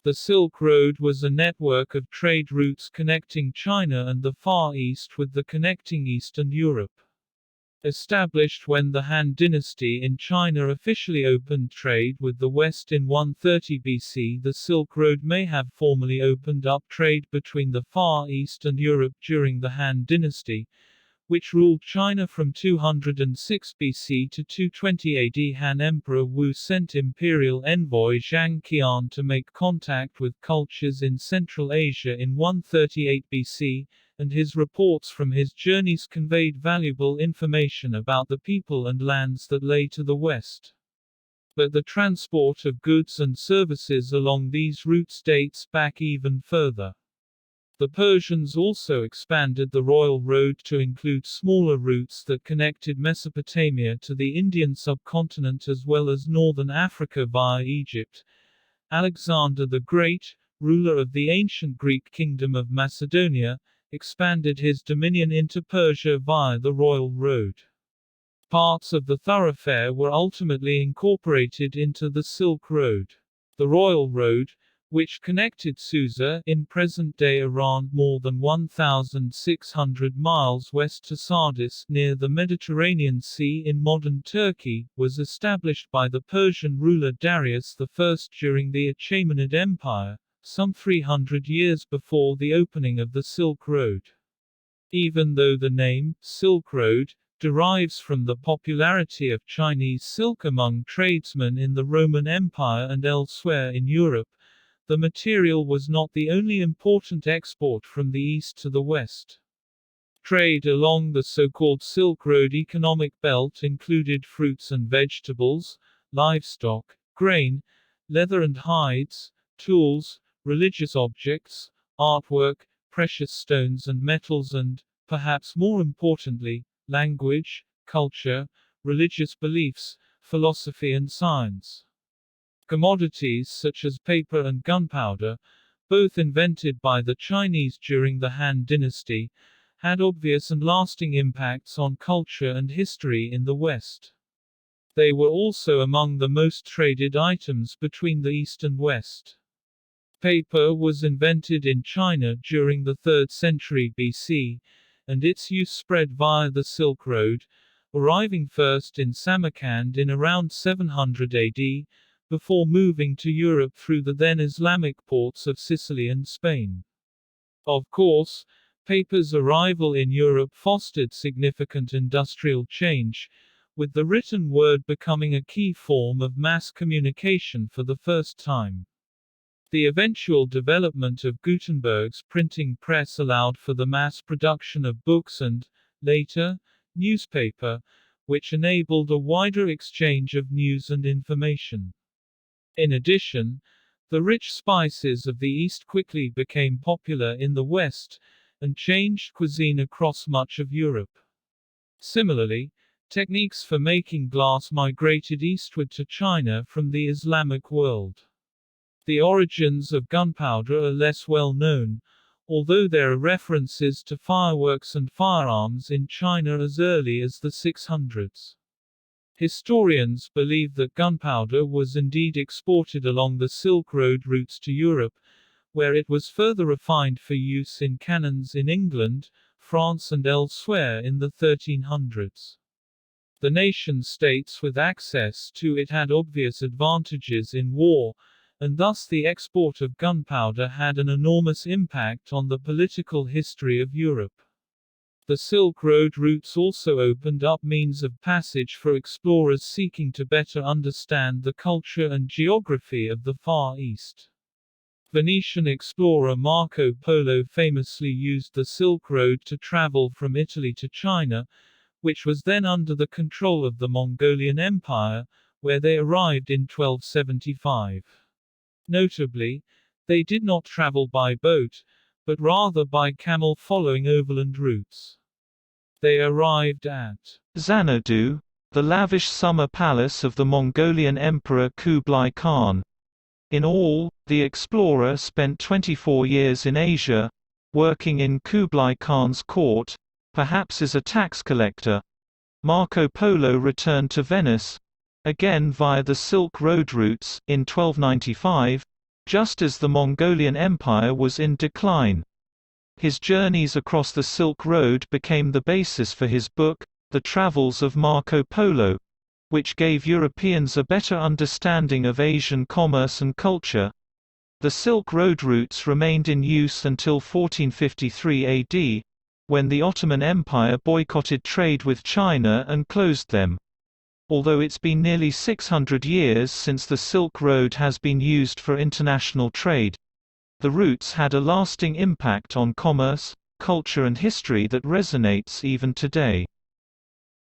The Silk Road was a network of trade routes connecting China and the Far East with the connecting Eastern Europe. Established when the Han Dynasty in China officially opened trade with the West in 130 BC, the Silk Road may have formally opened up trade between the Far East and Europe during the Han Dynasty, which ruled China from 206 BC to 220 AD. Han Emperor Wu sent imperial envoy Zhang Qian to make contact with cultures in Central Asia in 138 BC, and his reports from his journeys conveyed valuable information about the people and lands that lay to the west. But the transport of goods and services along these routes dates back even further. The Persians also expanded the Royal Road to include smaller routes that connected Mesopotamia to the Indian subcontinent as well as northern Africa via Egypt. Alexander the Great, ruler of the ancient Greek kingdom of Macedonia, expanded his dominion into Persia via the Royal Road. Parts of the thoroughfare were ultimately incorporated into the Silk Road. The Royal Road, which connected Susa in present-day Iran more than 1,600 miles west to Sardis near the Mediterranean Sea in modern Turkey, was established by the Persian ruler Darius I during the Achaemenid Empire, some 300 years before the opening of the Silk Road. Even though the name, Silk Road, derives from the popularity of Chinese silk among tradesmen in the Roman Empire and elsewhere in Europe, the material was not the only important export from the east to the west. Trade along the so-called Silk Road economic belt included fruits and vegetables, livestock, grain, leather and hides, tools, religious objects, artwork, precious stones and metals and, perhaps more importantly, language, culture, religious beliefs, philosophy and science. Commodities such as paper and gunpowder, both invented by the Chinese during the Han Dynasty, had obvious and lasting impacts on culture and history in the West. They were also among the most traded items between the East and West. Paper was invented in China during the 3rd century BC, and its use spread via the Silk Road, arriving first in Samarkand in around 700 AD, before moving to Europe through the then Islamic ports of Sicily and Spain. Of course, paper's arrival in Europe fostered significant industrial change, with the written word becoming a key form of mass communication for the first time. The eventual development of Gutenberg's printing press allowed for the mass production of books and, later, newspaper, which enabled a wider exchange of news and information. In addition, the rich spices of the East quickly became popular in the West, and changed cuisine across much of Europe. Similarly, techniques for making glass migrated eastward to China from the Islamic world. The origins of gunpowder are less well known, although there are references to fireworks and firearms in China as early as the 600s. Historians believe that gunpowder was indeed exported along the Silk Road routes to Europe, where it was further refined for use in cannons in England, France and elsewhere in the 1300s. The nation-states with access to it had obvious advantages in war, and thus the export of gunpowder had an enormous impact on the political history of Europe. The Silk Road routes also opened up means of passage for explorers seeking to better understand the culture and geography of the Far East. Venetian explorer Marco Polo famously used the Silk Road to travel from Italy to China, which was then under the control of the Mongolian Empire, where they arrived in 1275. Notably, they did not travel by boat, but rather by camel following overland routes. They arrived at Xanadu, the lavish summer palace of the Mongolian Emperor Kublai Khan. In all, the explorer spent 24 years in Asia, working in Kublai Khan's court, perhaps as a tax collector. Marco Polo returned to Venice, again via the Silk Road routes, in 1295, just as the Mongolian Empire was in decline. His journeys across the Silk Road became the basis for his book, The Travels of Marco Polo, which gave Europeans a better understanding of Asian commerce and culture. The Silk Road routes remained in use until 1453 AD, when the Ottoman Empire boycotted trade with China and closed them. Although it's been nearly 600 years since the Silk Road has been used for international trade, the routes had a lasting impact on commerce, culture and history that resonates even today.